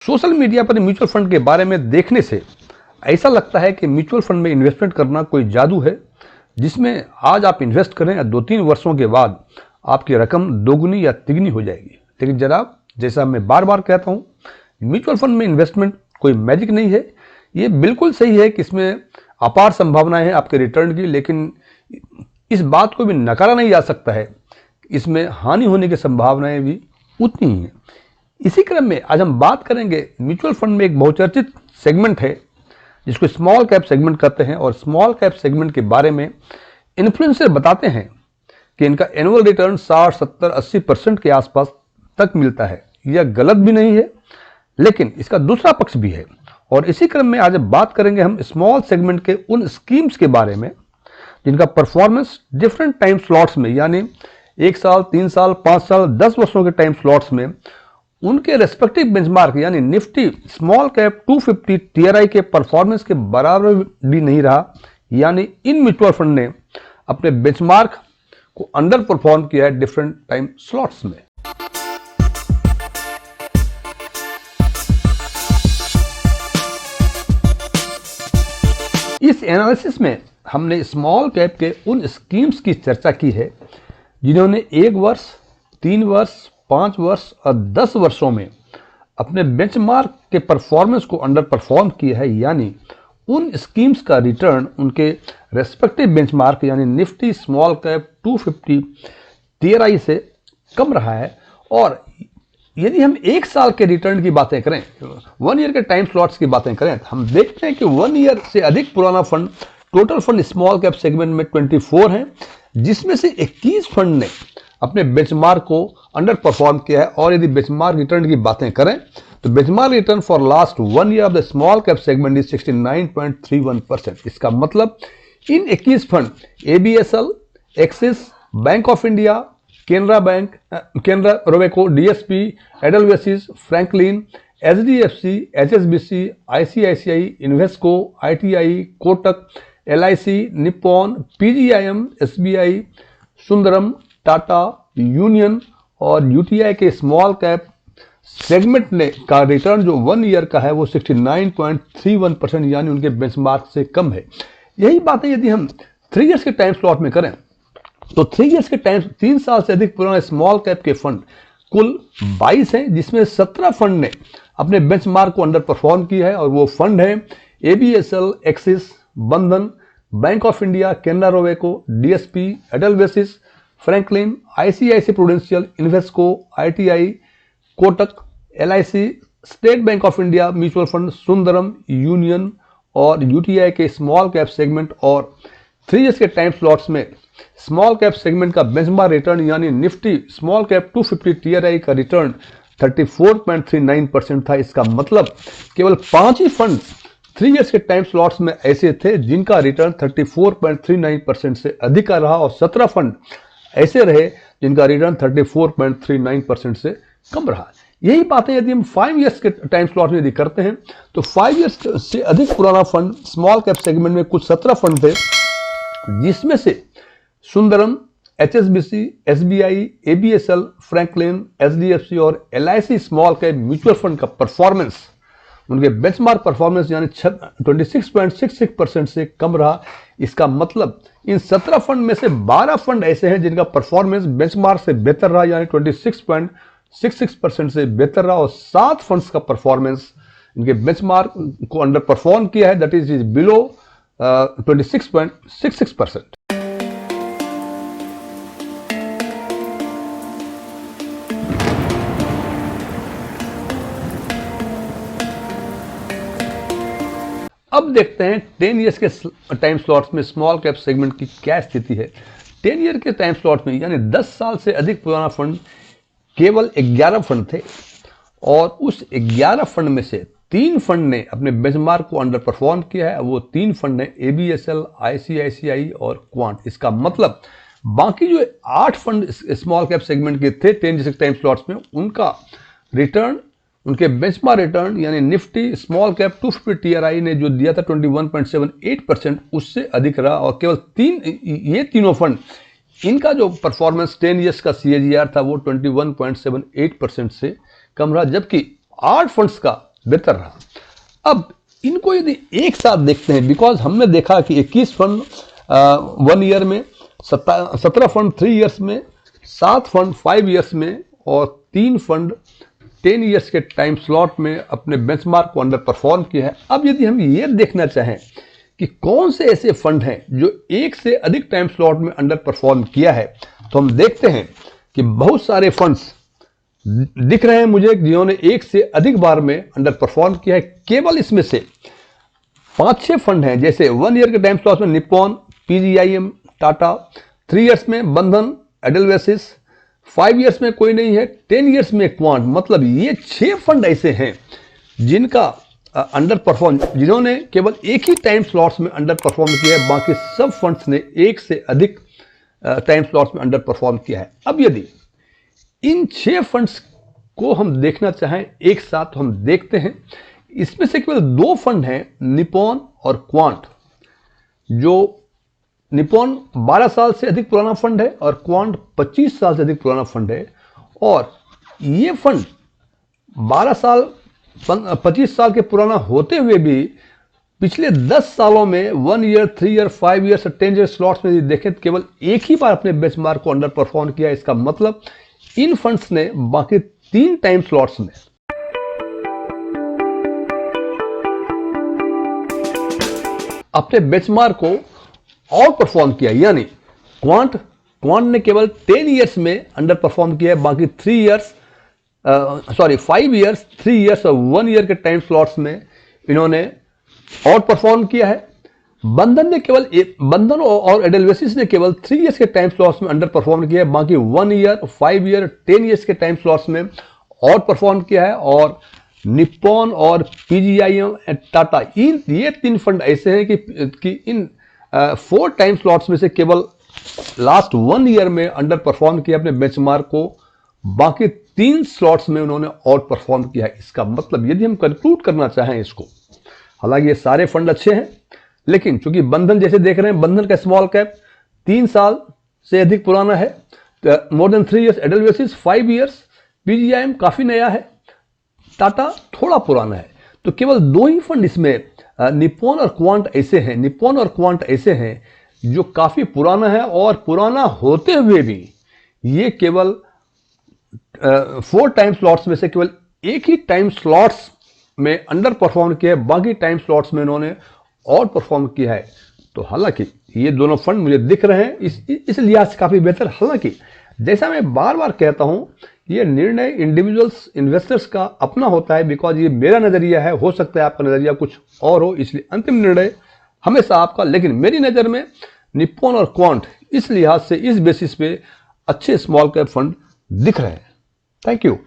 Social media पर mutual fund के बारे में देखने से ऐसा लगता है कि म्यूचुअल फंड में इन्वेस्टमेंट करना कोई जादू है जिसमें आज आप इन्वेस्ट करें या 2-3 वर्षों के बाद आपकी रकम दोगुनी या तिगुनी हो जाएगी। लेकिन जनाब, जैसा मैं बार बार कहता हूं, म्यूचुअल फंड में इन्वेस्टमेंट कोई मैजिक नहीं है। ये बिल्कुल सही है कि इसमें अपार संभावनाएं हैं आपके रिटर्न की, लेकिन इस बात को भी नकारा नहीं जा सकता है, इसमें हानि होने की संभावनाएं भी उतनी ही हैं। इसी क्रम में आज हम बात करेंगे म्यूचुअल फंड में एक बहुचर्चित सेगमेंट है जिसको स्मॉल कैप सेगमेंट कहते हैं, और स्मॉल कैप सेगमेंट के बारे में इन्फ्लुएंसर बताते हैं कि इनका एनुअल रिटर्न 60, 70, 80% के आसपास तक मिलता है। यह गलत भी नहीं है, लेकिन इसका दूसरा पक्ष भी है। और इसी क्रम में आज बात करेंगे हम स्मॉल सेगमेंट के उन स्कीम्स के बारे में जिनका परफॉर्मेंस डिफरेंट टाइम स्लॉट्स में, यानी 1 साल, 3 साल, 5 साल, 10 वर्षों के टाइम स्लॉट्स में उनके रेस्पेक्टिव बेंचमार्क यानी निफ्टी स्मॉल कैप 250 टीआरआई के परफॉर्मेंस के बराबर भी नहीं रहा, यानी इन म्यूचुअल फंड ने अपने बेंचमार्क को अंडर परफॉर्म किया है डिफरेंट टाइम स्लॉट्स में। इस एनालिसिस में हमने स्मॉल कैप के उन स्कीम्स की चर्चा की है जिन्होंने 1 वर्ष, 3 वर्ष, 5 वर्ष और 10 वर्षों में अपने बेंचमार्क के परफॉर्मेंस को अंडर परफॉर्म किया है, यानी उन स्कीम्स का रिटर्न उनके रेस्पेक्टिव बेंचमार्क यानी निफ्टी स्मॉल कैप 250 टीआरआई से कम रहा है। और यदि हम 1 साल के रिटर्न की बातें करें, 1 ईयर के टाइम स्लॉट्स की बातें करें, तो हम देखते हैं कि 1 ईयर से अधिक पुराना fund, total fund small cap segment में 24 हैं, जिसमें से 21 फंड ने अपने बेंचमार्क को अंडर परफॉर्म किया है। और यदि बेंचमार्क रिटर्न की बातें करें तो benchmark return for last 1 year of the small cap segment is 69.31%। इसका मतलब इन 21 fund ABSL, Axis, bank of India, Canara bank, Canara Robeco, DSP, Edelweiss, Franklin, HDFC, HSBC, ICICI, Invesco, ITI, Kotak, LIC, Nippon, PGIM, SBI, Sundaram, Tata, union और UTI के small cap segment ने का return जो 1 year का है वो 69.31%, यानी उनके बेंचमार्क से कम है। यही बातें यदि हम 3 ईयर्स के टाइम स्लॉट में करें तो 3 ईयर्स के टाइम 3 साल से अधिक पुराने स्मॉल कैप के फंड कुल 22 हैं, जिसमें 17 फंड ने अपने बेंचमार्क को अंडर परफॉर्म किया है। और वो फंड है ABSL, Axis, Bandhan, bank of India, Canara Robeco, DSP, Edelweiss, Franklin, ICICI Prudential, Invesco, ITI, Kotak, LIC, state bank of India mutual fund, Sundaram, union और यूटीआई के स्मॉल कैप सेगमेंट। और 3 ईयर्स के टाइम स्लॉट्स में स्मॉल कैप सेगमेंट का benchmark return यानी Nifty small cap 250 TRI का return 34.39% था। इसका मतलब केवल 5 ही फंड 3 ईयर्स के टाइम स्लॉट्स में ऐसे थे जिनका रिटर्न 34.39% से अधिक का रहा, और 17 फंड ऐसे रहे जिनका रिटर्न 34.39% से कम रहा। यही बातें यदि हम 5 ईयर्स के टाइम स्लॉट में यदि करते हैं तो 5 ईयर्स से अधिक पुराना फंड स्मॉल कैप सेगमेंट में कुछ 17 फंड थे, जिसमें से Sundaram, HSBC, SBI, ABSL, Franklin, HDFC और LIC small cap mutual fund का परफॉर्मेंस, उनके बेंचमार्क परफॉर्मेंस यानी 26.66% से कम रहा। इसका मतलब इन 17 फंड में से 12 फंड ऐसे हैं जिनका परफॉर्मेंस बेंचमार्क से बेहतर रहा, यानी 26.66% से बेहतर रहा, और 7 फंड्स का परफॉर्मेंस इनके बेंचमार्क को अंडर परफॉर्म किया है, दैट इज बिलो 26.66%। अब देखते हैं 10 ईयर्स के टाइम स्लॉट्स में स्मॉल कैप सेगमेंट की क्या स्थिति है। 10 ईयर के टाइम स्लॉट में यानी 10 साल से अधिक पुराना फंड केवल 11 फंड थे, और उस 11 फंड में से 3 फंड ने अपने बेंचमार्क को अंडर परफॉर्म किया है। वो 3 फंड हैं एबीएसएल, आईसीआईसीआई और क्वांट। इसका मतलब बाकी जो 8 फंड स्मॉल कैप सेगमेंट के थे 10 ईयर्स के टाइम स्लॉट्स में, उनका रिटर्न, उनके बेंचमार्क रिटर्न यानी निफ्टी स्मॉल कैप 250 टीआरआई ने जो दिया था 21.78%, उससे अधिक रहा। और केवल ये तीनों फंड, इनका जो परफॉर्मेंस 10 ईयर्स का सीएजीआर था वो 21.78% से कम रहा, जबकि 8 फंड्स का बेहतर रहा। अब इनको यदि एक साथ देखते हैं, बिकॉज हमने देखा कि 21 फंड 1 ईयर में, 17 फंड 3 ईयर्स में, 7 फंड 5 ईयर्स में और 3 फंड 10 ईयर्स के टाइम स्लॉट में अपने बेंचमार्क को अंडर परफॉर्म किया है। अब यदि हम ये देखना चाहें कि कौन से ऐसे फंड हैं जो एक से अधिक टाइम स्लॉट में अंडर परफॉर्म किया है, तो हम देखते हैं कि बहुत सारे फंड्स दिख रहे हैं मुझे जिन्होंने एक से अधिक बार में अंडर परफॉर्म किया है। केवल इसमें से 5-6 फंड हैं, जैसे 1 ईयर के टाइम स्लॉट में निप्पॉन, पीजीआईएम, टाटा, 3 ईयर्स में बंधन, एडेलवेसिस, 5 ईयर्स में कोई नहीं है, 10 ईयर्स में क्वांट। मतलब ये 6 फंड ऐसे हैं जिनका अंडर परफॉर्म, जिन्होंने केवल एक ही टाइम स्लॉट्स में अंडर परफॉर्म किया है, बाकी सब फंड्स ने एक से अधिक टाइम स्लॉट्स में अंडर परफॉर्म किया है। अब यदि इन 6 फंड्स को हम देखना चाहें एक साथ, तो हम देखते हैं इसमें से केवल 2 फंड हैं, निप्पॉन और क्वांट। जो निप्पॉन 12 साल से अधिक पुराना फंड है और क्वांट 25 साल से अधिक पुराना फंड है। और ये फंड 12 साल 25 साल के पुराना होते हुए भी पिछले 10 सालों में 1 year, 3 year, 5 year, 10 year slots में देखें तो केवल एक ही बार अपने बेंचमार्क को अंडर परफॉर्म किया। इसका मतलब इन फंड्स ने बाकी 3 टाइम स्लॉट्स में अपने बेंचमार्क को आउट परफॉर्म किया। यानी क्वांट ने केवल 10 ईयर्स में अंडर परफॉर्म किया है, बाकी 5 ईयर्स, 3 ईयर्स और 1 ईयर के टाइम स्लॉट्स में इन्होंने आउट परफॉर्म किया है। बंधन और एडेलवेसिस ने केवल 3 ईयर्स के टाइम स्लॉट्स में अंडर परफॉर्म किया है, बाकी 1 ईयर, 5 ईयर, 10 ईयर्स के टाइम स्लॉट्स में आउट परफॉर्म किया है। और निप्पॉन और पीजीआईएम एंड टाटा, ये 3 फंड ऐसे हैं कि इन 4 टाइम स्लॉट्स में से केवल लास्ट 1 ईयर में अंडर परफॉर्म किया अपने बेंचमार्क को, बाकी 3 स्लॉट्स में उन्होंने आउट परफॉर्म किया है। इसका मतलब यदि हम कंक्लूड करना चाहें इसको, हालांकि ये सारे फंड अच्छे हैं, लेकिन चूंकि बंधन जैसे देख रहे हैं, बंधन का स्मॉल कैप 3 साल से अधिक पुराना है, more than 3 years, Edelweiss 5 years, PGIM काफी नया है, टाटा थोड़ा पुराना है। तो केवल 2 ही फंड इसमें निप्पॉन और क्वांट ऐसे हैं जो काफी पुराना है, और पुराना होते हुए भी ये केवल 4 टाइम स्लॉट्स में से केवल एक ही टाइम स्लॉट्स में अंडर परफॉर्म किया है, बाकी टाइम स्लॉट्स में इन्होंने आउट परफॉर्म किया है। तो हालांकि ये दोनों फंड मुझे दिख रहे हैं इस लिहाज से काफी बेहतर। हालांकि जैसा मैं बार बार कहता हूं, ये निर्णय इंडिविजुअल्स इन्वेस्टर्स का अपना होता है, बिकॉज ये मेरा नजरिया है, हो सकता है आपका नजरिया कुछ और हो, इसलिए अंतिम निर्णय हमेशा आपका। लेकिन मेरी नजर में निप्पॉन और क्वांट इस लिहाज से, इस बेसिस पे अच्छे स्मॉल कैप फंड दिख रहे हैं। Thank you.